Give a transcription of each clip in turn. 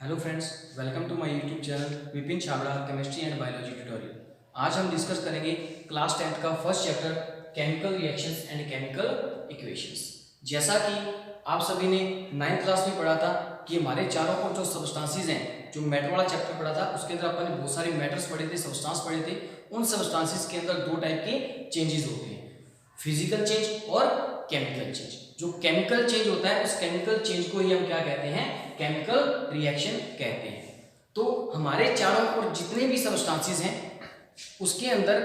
Hello friends, welcome to my YouTube channel Vipin Chhabra chemistry and biology tutorial. आज हम discuss करेंगे class 10th का first chapter chemical reactions and chemical equations. जैसा कि आप सभी ने 9th क्लास में पढ़ा था कि हमारे चारों ओर जो सब्सटेंसेस हैं, जो मेटर वाला चैप्टर पढ़ा था उसके अंदर अपन ने बहुत सारे मैटर्स पढ़े थे, सब्सटेंस पढ़े थे। उन सब्सटेंसेस के अंदर दो टाइप के चेंजेस होते हैं, फिजिकल चेंज और केमिकल चेंज। जो केमिकल चेंज होता है उस केमिकल चेंज को ही हम क्या कहते हैं, केमिकल रिएक्शन कहते हैं। तो हमारे चारों ओर जितने भी सब्सटेंसेस हैं उसके अंदर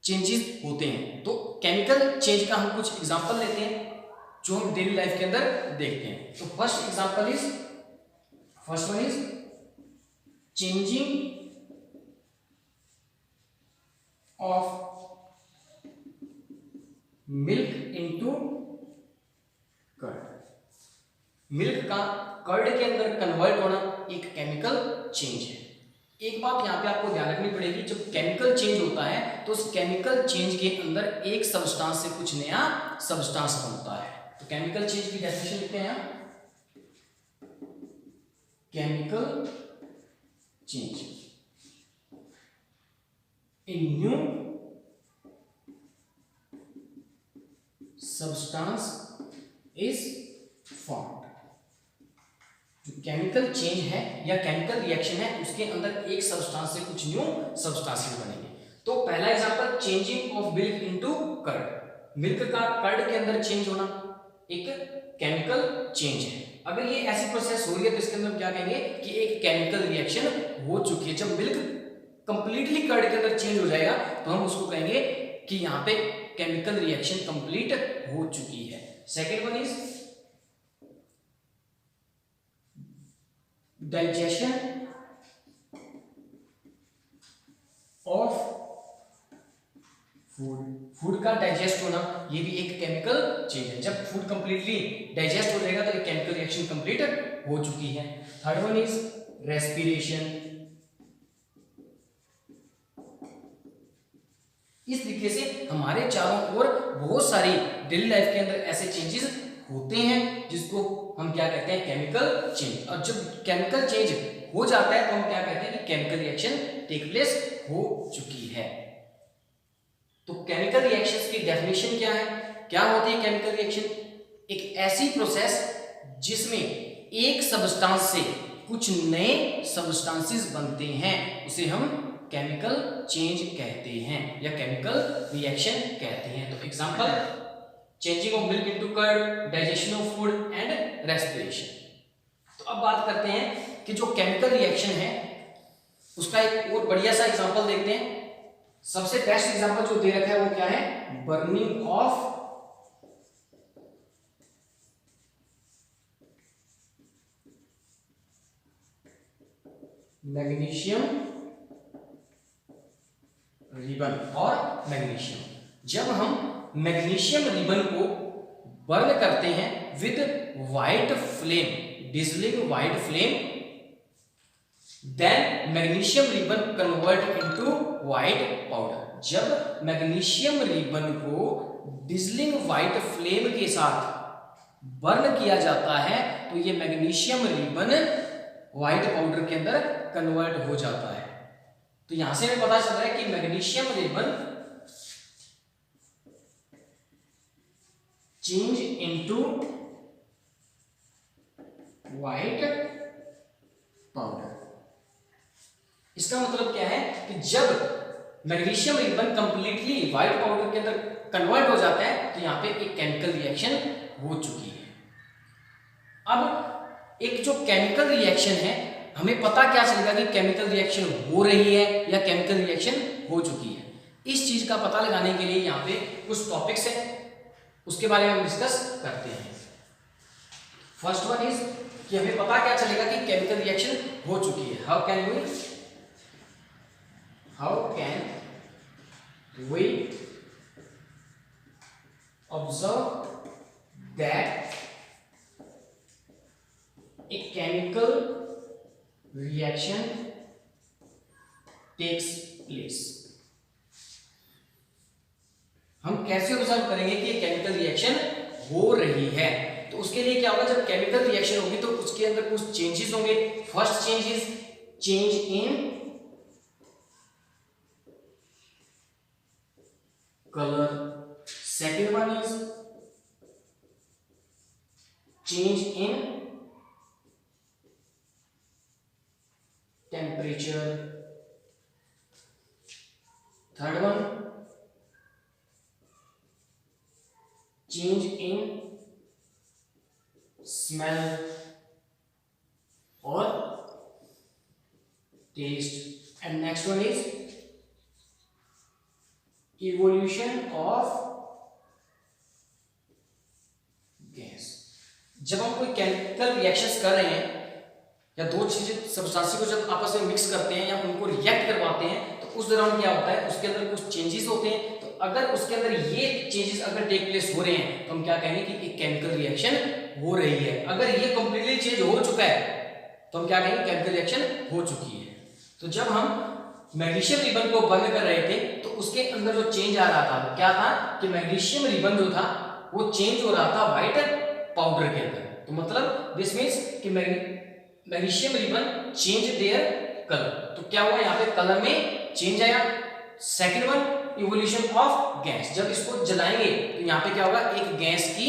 चेंजेस होते हैं। तो केमिकल चेंज का हम कुछ एग्जांपल लेते हैं जो हम डेली लाइफ के अंदर देखते हैं। तो first one is changing of milk into curd. Milk का कर्ड के अंदर कन्वर्ट होना एक केमिकल चेंज है। एक बात यहां पे आपको ध्यान रखनी पड़ेगी, जब केमिकल चेंज होता है तो उस केमिकल चेंज के अंदर एक सब्सटेंस से कुछ नया सब्सटेंस बनता है। तो केमिकल चेंज की डेफिनेशन लिखते हैं यहां, chemical change in new substance is formed. जो केमिकल चेंज है या केमिकल रिएक्शन है उसके अंदर एक सब्सटेंस से कुछ न्यू सब्सटेंसेस बनेंगे। तो पहला example, changing of milk into curd. Milk का कर्ड के अंदर चेंज होना एक केमिकल चेंज है। अगर ये ऐसी प्रोसेस हो रही है तो इसके अंदर हम क्या कहेंगे कि एक केमिकल रिएक्शन हो चुकी है। जब मिल्क कंप्लीटली कर्ड के अंदर चेंज हो जाएगा तो हम उसको कहेंगे कि यहाँ पे केमिकल रिएक्शन कंप्लीट हो चुकी है। Second one is digestion of food. Food का डाइजेस्ट होना ये भी एक केमिकल चेंज है। जब फूड कंप्लीटली डाइजेस्ट हो जाएगा तो एक केमिकल रिएक्शन कंप्लीट हो चुकी है। Third one is respiration. इस तरीके से हमारे चारों ओर बहुत सारी डेली लाइफ के अंदर ऐसे चेंजेस होते हैं जिसको हम क्या कहते हैं, केमिकल चेंज। और जब केमिकल चेंज हो जाता है तो हम क्या कहते हैं कि केमिकल रिएक्शन टेक प्लेस हो चुकी है। तो केमिकल रिएक्शंस की डेफिनेशन क्या है, क्या होती है केमिकल रिएक्शन? एक ऐसी प्रोसेस जिसमें एक सब्सटेंस से कुछ नए सब्सटेंसेस बनते हैं उसे हम केमिकल चेंज कहते हैं या केमिकल रिएक्शन कहते हैं। तो example, changing of milk into curd, digestion of food and respiration. तो अब बात करते हैं कि जो केमिकल रिएक्शन है उसका एक और बढ़िया सा एग्जांपल देखते हैं। सबसे बेस्ट एग्जांपल जो दे रखा है वो क्या है, बर्निंग ऑफ मैग्नीशियम रिबन और मैग्नीशियम। जब हम मैग्नीशियम रिबन को बर्न करते हैं with white flame, dazzling white flame, then magnesium ribbon convert into white powder. जब मैग्नीशियम रिबन को डिजलिंग व्हाइट फ्लेम के साथ बर्न किया जाता है तो ये मैग्नीशियम रिबन व्हाइट पाउडर के अंदर कन्वर्ट हो जाता है। तो यहां से हमें पता चल रहा है कि magnesium ribbon change into white powder. इसका मतलब क्या है कि जब magnesium ribbon completely white powder के अंदर कन्वर्ट हो जाता है तो यहां पे एक केमिकल रिएक्शन हो चुकी है। अब एक जो केमिकल रिएक्शन है हमें पता क्या चलेगा कि केमिकल रिएक्शन हो रही है या केमिकल रिएक्शन हो चुकी है। इस चीज का पता लगाने के लिए यहाँ पे कुछ टॉपिक्स हैं, उसके बारे में हम डिस्कस करते हैं। फर्स्ट वन इज कि हमें पता क्या चलेगा कि केमिकल रिएक्शन हो चुकी है। How can we observe that a chemical reaction takes place। हम कैसे ऑब्जर्व करेंगे कि केमिकल रिएक्शन हो रही है? तो तो उसके लिए क्या होगा, जब केमिकल रिएक्शन होगी तो उसके अंदर कुछ चेंजेस होंगे। First change is change in color, second one is change in temperature, third one change in smell or taste, and next one is evolution of gas. जब हम कोई केमिकल रिएक्शंस कर रहे हैं या दो चीजें सब्सटेंस को जब आपस में मिक्स करते हैं या उनको रिएक्ट करवाते हैं तो उस दौरान क्या होता है, उसके अंदर कुछ चेंजेस होते हैं। तो अगर उसके अंदर ये चेंजेस अगर टेक प्लेस हो रहे हैं तो हम क्या कहेंगे कि एक केमिकल रिएक्शन हो रही है। अगर ये कंप्लीटली चेंज हो चुका है तो हम क्या कहेंगे, केमिकल रिएक्शन हो चुकी है। तो जब हम मैग्नीशियम रिबन को बंद कर रहे थे तो उसके अंदर जो चेंज आ रहा था क्या था कि मैग्नीशियम रिबन जो था वो चेंज हो रहा था व्हाइट पाउडर के अंदर। तो मतलब दिस मींस कि magnesium ribbon change their colour. तो क्या हुआ, यहाँ पे कलर में चेंज आया। Second one evolution of gas, जब इसको जलाएंगे तो यहाँ पे क्या होगा, एक गैस की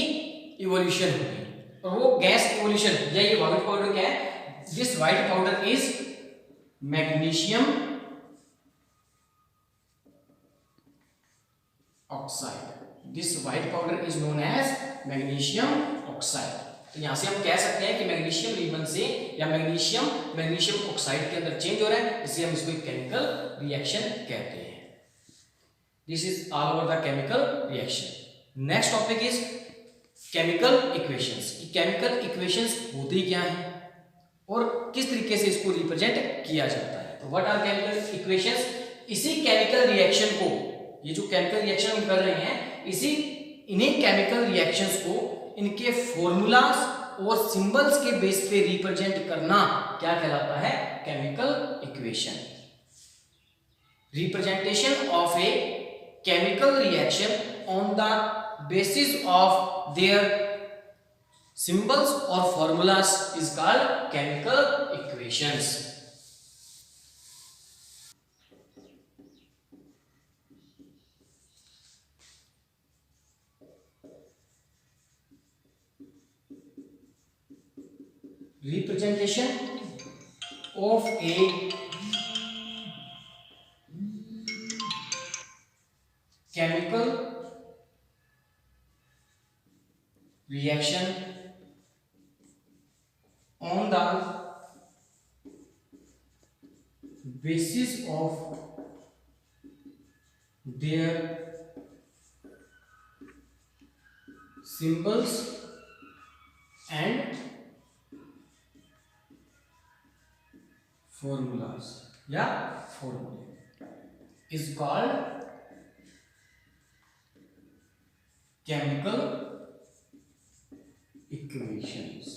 इवोल्यूशन होगी। और वो गैस इवोल्यूशन या ये व्हाइट पाउडर क्या है, this white powder is magnesium oxide. This white powder is known as magnesium oxide. तो यहां से हम कह सकते हैं कि मैग्नीशियम रिबन से या मैग्नीशियम ऑक्साइड के अंदर चेंज हो रहा है, इसलिए हम इसको केमिकल रिएक्शन कहते हैं। This is all over the chemical reaction. Next topic is chemical equations. Chemical equations होती क्या है और किस तरीके से इसको रिप्रेजेंट किया जाता है। तो व्हाट आर केमिकल इक्वेशंस। इसी केमिकल रिएक्शन को, ये जो केमिकल रिएक्शन हम कर रहे हैं, इन्हीं केमिकल रिएक्शंस को इनके फॉर्मूलाज और सिंबल्स के बेस पे रिप्रेजेंट करना क्या कहलाता है, chemical equation. Representation of a chemical reaction on the basis of their symbols और formulas is called chemical equations. Representation of a chemical reaction on the basis of their symbols and formulas या formulae is called chemical equations।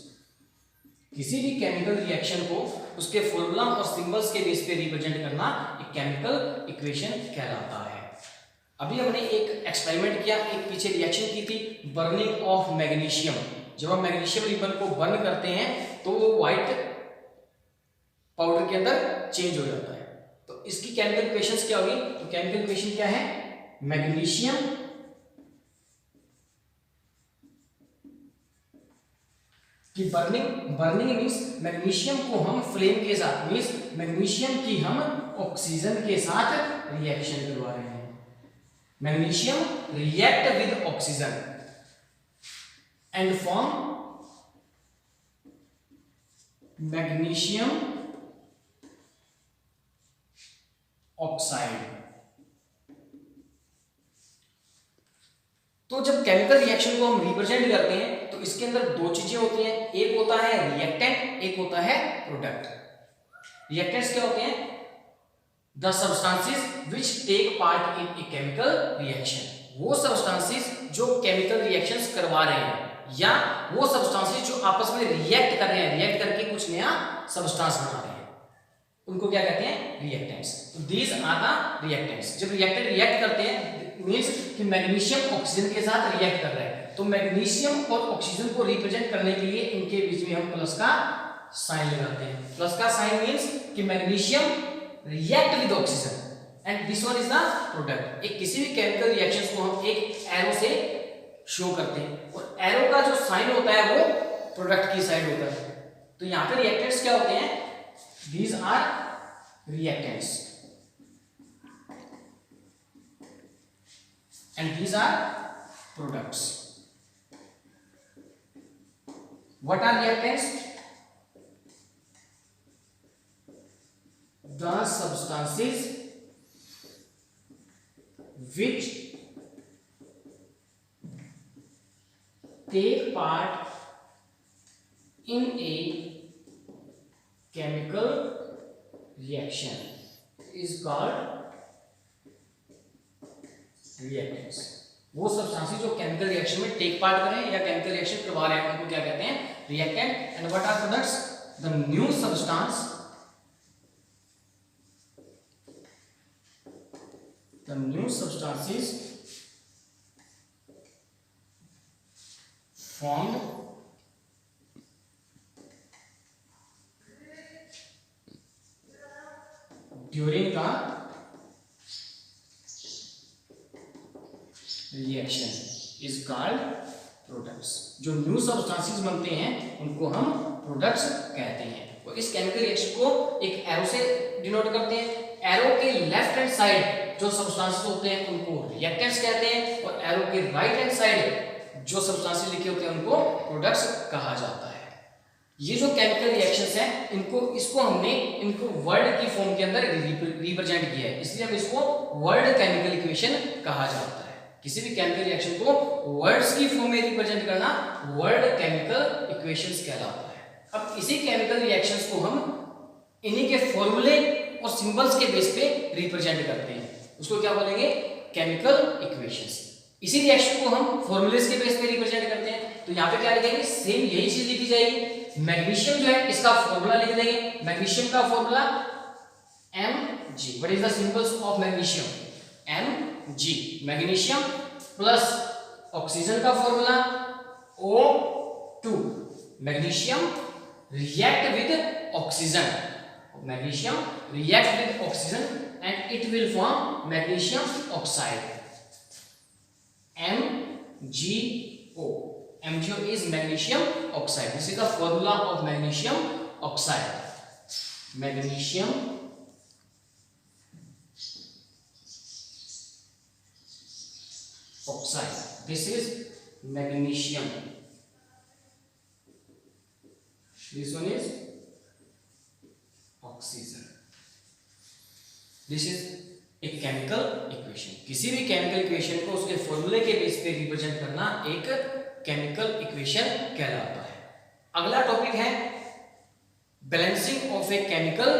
किसी भी chemical reaction को उसके formula और symbols के base पे represent करना एक केमिकल इक्वेशन कहलाता है। अभी हमने एक एक्सपेरिमेंट किया, एक पीछे रिएक्शन की थी बर्निंग ऑफ मैग्नीशियम। जब हम मैग्नीशियम रिबन को बर्न करते हैं तो वो व्हाइट पाउडर के अंदर चेंज हो जाता है। तो इसकी केमिकल इक्वेशंस क्या होगी, तो केमिकल इक्वेशन क्या है, मैग्नीशियम की बर्निंग मींस मैग्नीशियम को हम फ्लेम के साथ, मींस मैग्नीशियम की हम ऑक्सीजन के साथ रिएक्शन करवा रहे हैं। Magnesium react with oxygen and form magnesium oxide. तो जब केमिकल रिएक्शन को हम रिप्रेजेंट करते हैं तो इसके अंदर दो चीजें होती हैं, एक होता है रिएक्टेंट, एक होता है प्रोडक्ट। रिएक्टेंट्स क्या होते हैं, the substances which take part in a chemical reaction. वो सब्सटेंसेस जो केमिकल रिएक्शंस करवा रहे हैं या वो सब्सटेंसेस जो आपस में रिएक्ट कर रहे हैं, रिएक्ट करके कुछ नया सब्सटेंस बना रहे हैं, उनको क्या कहते हैं, रिएक्टेंट्स। तो दीज आर द रिएक्टेंट्स। जब रिएक्टेंट रिएक्ट करते हैं मींस कि मैग्नीशियम ऑक्सीजन के साथ रिएक्ट कर रहा है, तो मैग्नीशियम और ऑक्सीजन को रिप्रेजेंट करने के लिए इनके बीच में हम प्लस का साइन लगाते हैं। प्लस का साइन मींस कि magnesium react with oxygen and this one is the product. एक किसी भी केमिकल रिएक्शंस को हम एक एरो से शो करते हैं और एरो का जो साइन होता है वो प्रोडक्ट की साइड होता है। तो यहां पे रिएक्टेंट्स क्या होते हैं? These are reactants and these are products. What are reactants? The substances which take part in a chemical reaction is called reactants. वो सब्सटेंसेस जो केमिकल रिएक्शन में टेक पार्ट करें या केमिकल रिएक्शन करवा रहे हैं उनको क्या कहते हैं? Reactant. And what are products? The new substance, the new substances formed during the reaction is called products. जो न्यू सब्सटेंसेस बनते हैं उनको हम प्रोडक्ट्स कहते हैं। तो इस केमिकल रिएक्शन को एक एरो से डिनोट करते हैं। एरो के लेफ्ट हैंड साइड जो सब्सटेंसेस होते हैं उनको रिएक्टेंट्स कहते हैं और एरो के राइट हैंड साइड जो सब्सटेंसेस लिखे होते हैं उनको प्रोडक्ट्स कहा जाता है। ये जो केमिकल रिएक्शंस हैं इसको हमने इनको वर्ड की फॉर्म के अंदर रिप्रेजेंट किया है, इसलिए हम इसको वर्ड केमिकल इक्वेशन कहा जाता है। किसी भी केमिकल रिएक्शन को वर्ड्स की फॉर्म में रिप्रेजेंट करना वर्ड केमिकल इक्वेशंस कहलाता है। अब इसी केमिकल रिएक्शंस को हम इन्हीं के फॉर्मूले और सिंबल्स के बेस पे रिप्रेजेंट करते हैं, उसको क्या बोलेंगे? Chemical equations. इसी रिएक्शन को हम फॉर्मूलेस के बेस पे रिप्रेजेंट करते हैं। तो यहाँ पे क्या लिखेंगे? सेम यही चीज लिखी जाएगी। मैग्नीशियम जो है इसका फॉर्मूला लिख देंगे। मैग्नीशियम का formula Mg। What is the symbols of magnesium? Mg। Magnesium plus oxygen का formula O2। Magnesium react with oxygen, magnesium react with oxygen and it will form magnesium oxide, MgO। MgO is magnesium oxide. This is the formula of magnesium oxide. Magnesium oxide. This is magnesium. This one is oxygen. This is एक chemical equation. किसी भी chemical equation को उसके फॉर्मूले के base पे represent करना एक केमिकल इक्वेशन कहलाता है। अगला टॉपिक है balancing of a chemical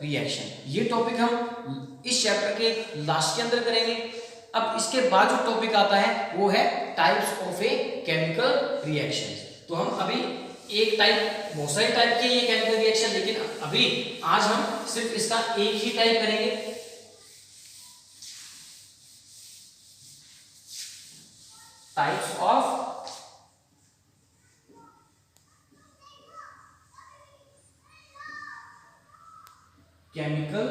reaction. ये टॉपिक हम इस चैप्टर के लास्ट के अंदर करेंगे। अब इसके बाद जो टॉपिक आता है वो है types of a chemical reaction. तो हम अभी एक टाइप, बहुत सारे टाइप के ये केमिकल रिएक्शन, लेकिन अभी आज हम सिर्फ इसका एक ही टाइप करेंगे। Types of chemical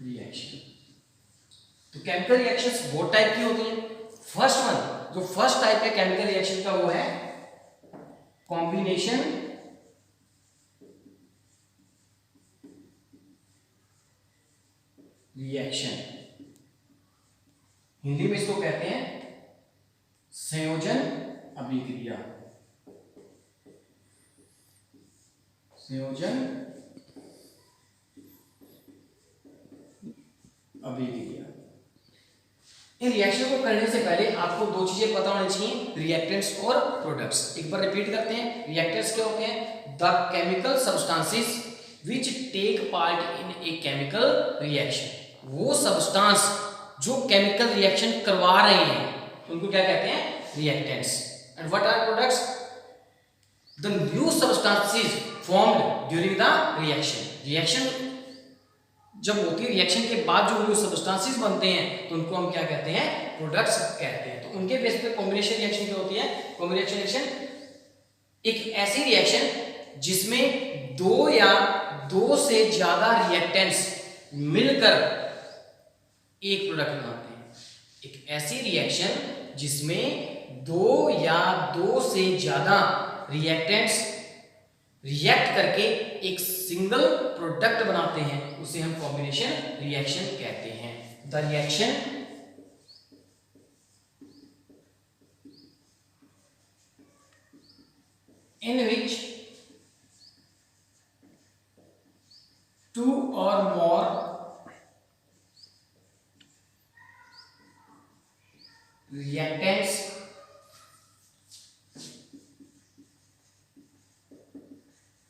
reaction. तो केमिकल रिएक्शंस बहुत टाइप की होती हैं। फर्स्ट वन, जो फर्स्ट टाइप है केमिकल रिएक्शन का, वो है कॉम्बिनेशन रिएक्शन। हिंदी में इसको कहते हैं संयोजन अभिक्रिया। संयोजन अभिक्रिया। इन रिएक्शन को करने से पहले आपको दो चीजें पता होनी चाहिए, रिएक्टेंट्स और प्रोडक्ट्स। एक बार रिपीट करते हैं। रिएक्टेंट्स क्या होते हैं? The chemical substances which take part in a chemical reaction. वो सब्सटेंस जो केमिकल रिएक्शन करवा रहे हैं उनको क्या कहते हैं? Reactants. And what are products? The new substances formed during the reaction. Reaction जब मोती रिएक्शन के बाद जो सब्सटेंसेस बनते हैं तो उनको हम क्या कहते हैं, प्रोडक्ट्स कहते हैं। तो उनके बेस पे कॉम्बिनेशन रिएक्शन क्या होती है, कॉम्बिनेशन रिएक्शन एक ऐसी रिएक्शन जिसमें दो या दो से ज्यादा रिएक्टेंट्स मिलकर एक प्रोडक्ट बनाते हैं। एक ऐसी रिएक्शन जिसमें दो या दो से ज्यादा रिएक्टेंट्स रिएक्ट करके एक सिंगल प्रोडक्ट बनाते हैं, उसे हम कॉम्बिनेशन रिएक्शन कहते हैं। The reaction in which two or more reactants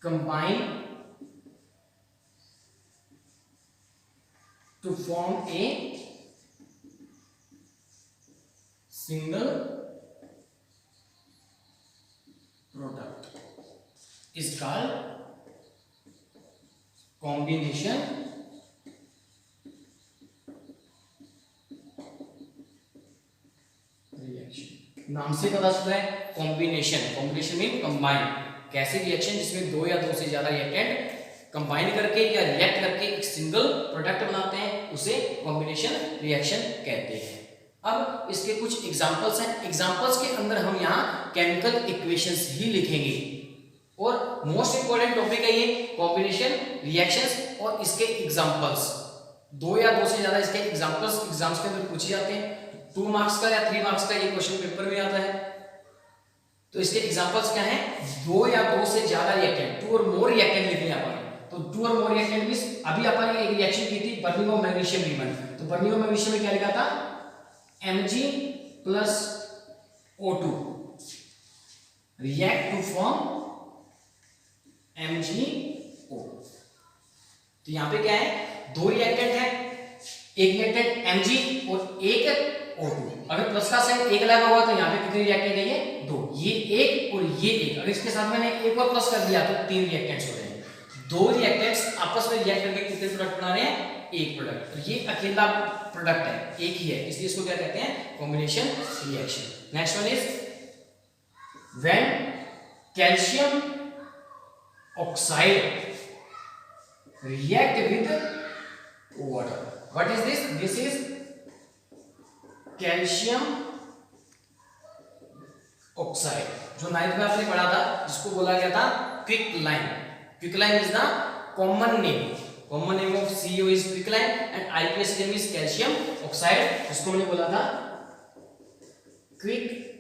combine to form a single product is called combination reaction. नाम से पता चलता है कॉम्बिनेशन, कॉम्बिनेशन मीन कंबाइन। कैसी रिएक्शन जिसमें दो या दो से ज्यादा रिएक्टेंट कंबाइन करके या रिएक्ट करके एक सिंगल प्रोडक्ट बनाते हैं, उसे कॉम्बिनेशन रिएक्शन कहते हैं। अब इसके कुछ एग्जांपल्स हैं। एग्जांपल्स के अंदर हम यहाँ केमिकल इक्वेशंस ही लिखेंगे और मोस्ट इंपोर्टेंट टॉपिक है ये कॉम्बिनेशन रिएक्शंस और इसके एग्जांपल्स। दो या दो से ज्यादा इसके एग्जांपल्स एग्जाम्स के अंदर पूछे जाते हैं। 2 मार्क्स का या 3 मार्क्स का ये क्वेश्चन पेपर में आता है। तो इसके एग्जांपल्स क्या हैं, दो या दो से ज्यादा रिएक्टेंट, 2 और मोर रिएक्टेंट लिखने अपन। तो 2 और मोर रिएक्टेंट मींस अभी अपन ने एक रिएक्शन की थी बर्निंग ऑफ मैग्नीशियम लीमन। तो बर्निंग ऑफ मैग्नीशियम में क्या लिखा था, Mg plus O2 react to form MgO। तो यहां पे क्या है, दो रिएक्टेंट है, एक रिएक्टेंट Mg और एक O2। अगर प्लस का साइन एक लगा हुआ तो यहां पे कितने रिएक्टेंट है, ये दो, ये एक और ये एक। अगर इसके साथ मैंने एक और प्लस कर दिया तो 3 रिएक्टेंट्स हो रहे हैं। दो रिएक्टेंट्स आपस में रिएक्ट करके कितने प्रोडक्ट बना रहे हैं, एक प्रोडक्ट। तो ये अकेला प्रोडक्ट है, एक ही है, इसलिए इसको क्या कहते हैं, combination reaction. Next one is when calcium oxide react with water. What is this, this is calcium oxide, जो 9th में आपने पढ़ा था, जिसको बोला गया था quicklime. Quicklime is the common name, common name of CO is quicklime and IPS name is calcium oxide, जिसको मैंने बोला था quicklime।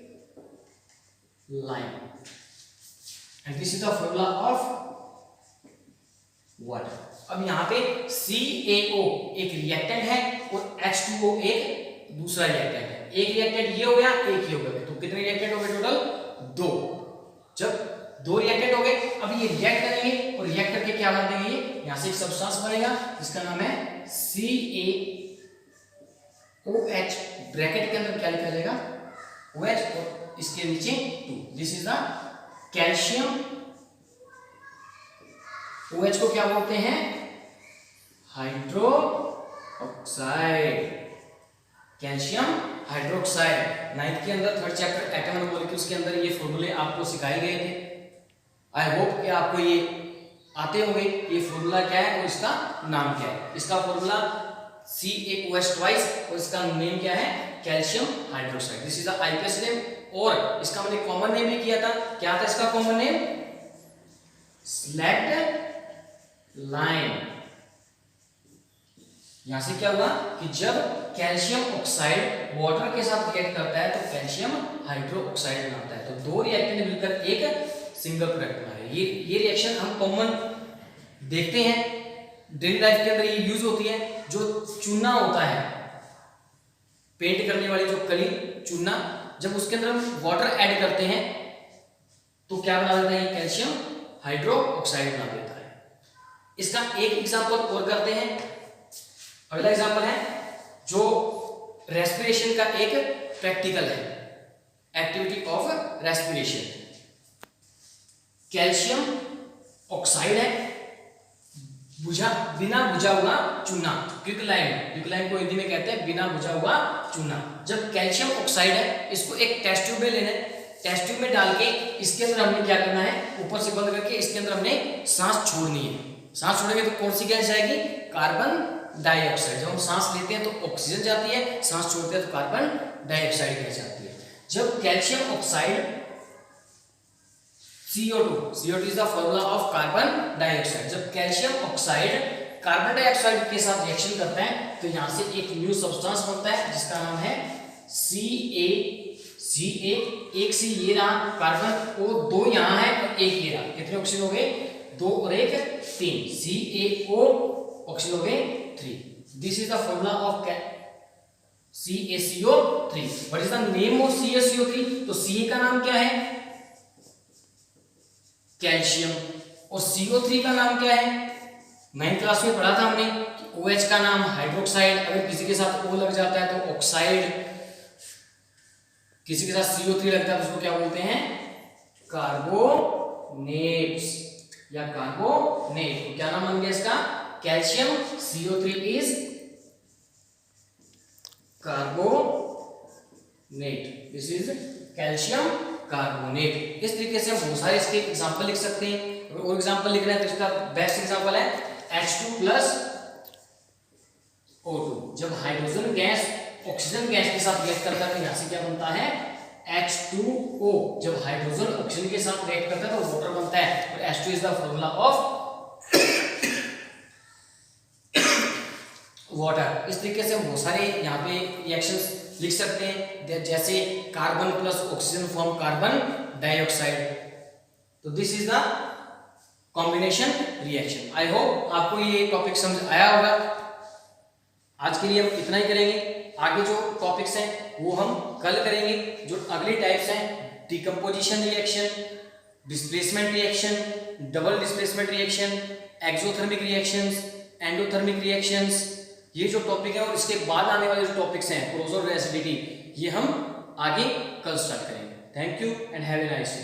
and this is the formula of water। अब यहाँ पे CaO एक रिएक्टेंट है और H2O एक दूसरा रिएक्टेंट है। एक रिएक्टेंट ये हो गया, एक ये हो गया, तो कितने रिएक्टेंट हो गए टोटल, 2। जब 2 रिएक्टेंट हो गए, अब ये रिएक्ट करेंगे और रिएक्ट करके क्या बना देंगे, ये यहां से एक सब्सटेंस बनेगा जिसका नाम है CaOH। ब्रैकेट के अंदर क्या लिखा जाएगा, OH और इसके नीचे 2। This is the calcium. OH को क्या बोलते हैं, hydro oxide, calcium hydroxide. 9th के अंदर 3rd chapter atom and molecules के अंदर ये फॉर्मूले आपको सिखाए गए थे। आई होप कि आपको ये आते होंगे, ये फॉर्मूला क्या है और इसका नाम क्या है। इसका फॉर्मूला CaOH ट्वाइस और इसका नेम क्या है, calcium hydroxide. This is the IPS name और इसका मैंने कॉमन नेम भी किया था। क्या था इसका कॉमन नेम, स्लैक्ड लाइन। यहां से क्या हुआ कि जब कैल्शियम ऑक्साइड वाटर के साथ रिएक्ट करता है तो कैल्शियम हाइड्रोक्साइड बनाता है। तो दो रिएक्टेंट मिलकर एक सिंगल प्रोडक्ट बना रहे हैं। ये रिएक्शन हम कॉमन देखते हैं, डेली लाइफ के अंदर ये यूज होती है। जो चूना होता है, पेंट करने वाली जो कली चूना, जब उसके अंदर हम वाटर ऐड करते हैं तो क्या बना देता है, ये कैल्शियम हाइड्रोक्साइड बना देता है। इसका एक एग्जांपल और करते हैं। अगला एग्जांपल है जो रेस्पिरेशन का एक प्रैक्टिकल है, activity of respiration. Calcium oxide है, बिना बुझा हुआ चूना, क्विकलाइम को हिंदी में कहते हैं बिना बुझा हुआ चूना। जब कैल्शियम ऑक्साइड है, इसको एक टेस्ट ट्यूब में लेना है, टेस्ट ट्यूब में डाल के इसके अंदर हमने क्या करना है, ऊपर से बंद करके इसके अंदर हमने सांस छोड़नी है। सांस छोड़ेंगे तो कौन सी गैस जाएगी, कार्बन डाइऑक्साइड। जब हम सांस लेते हैं तो ऑक्सीजन जाती है, सांस छोड़ते हैं तो कार्बन डाइऑक्साइड गैस जाती है। जब calcium oxide CO2 is the formula of carbon dioxide. जब कैल्शियम ऑक्साइड कार्बन डाइऑक्साइड के साथ रिएक्शन करता है तो यहां से एक न्यू सब्सटेंस बनता है जिसका नाम है CA। एक सी ये रहा कार्बन, और दो यहाँ है और एक ये रहा, कितने ऑक्सीजन हो गए, 2 और 1 3, CaO ऑक्सीजन हो गए 3। This is the formula of CaCO3। What is the name of CaCO3? तो Ca का नाम क्या है, कैल्शियम, और CO3 का नाम क्या है, 9th क्लास में पढ़ा था हमने कि OH का नाम हाइड्रोक्साइड, अगर किसी के साथ O लग जाता है तो ऑक्साइड, किसी के साथ CO3 लगता है तो उसको क्या बोलते हैं, कार्बोनेट्स या कार्बोनेट। तो क्या नाम बन गया इसका, calcium CO3 is carbonate. This is calcium carbonate. इस तरीके से हम बहुत सारे इसके एग्जांपल लिख सकते हैं। और एग्जांपल लिख रहे हैं तो इसका बेस्ट एग्जांपल है H2 + O2। जब हाइड्रोजन गैस ऑक्सीजन गैस के साथ रिएक्ट करता है तो यहां से क्या बनता है, H2O। जब हाइड्रोजन ऑक्सीजन के साथ रिएक्ट करता है तो वाटर बनता है, और H2 is the formula of water. इस तरीके से हम बहुत सारे यहाँ पे रिएक्शंस लिख सकते हैं, जैसे carbon plus oxygen form carbon dioxide. तो this is the combination reaction. I hope आपको ये टॉपिक समझ आया होगा। आज के लिए हम इतना ही करेंगे, आगे जो टॉपिक्स हैं वो हम कल करेंगे। जो अगली टाइप्स हैं, decomposition reaction, displacement reaction, double displacement reaction, exothermic reactions, endothermic reactions, ये जो टॉपिक है और इसके बाद आने वाले जो टॉपिक्स हैं क्लोजर एसिडिटी, ये हम आगे कल स्टार्ट करेंगे। Thank you and have a nice day.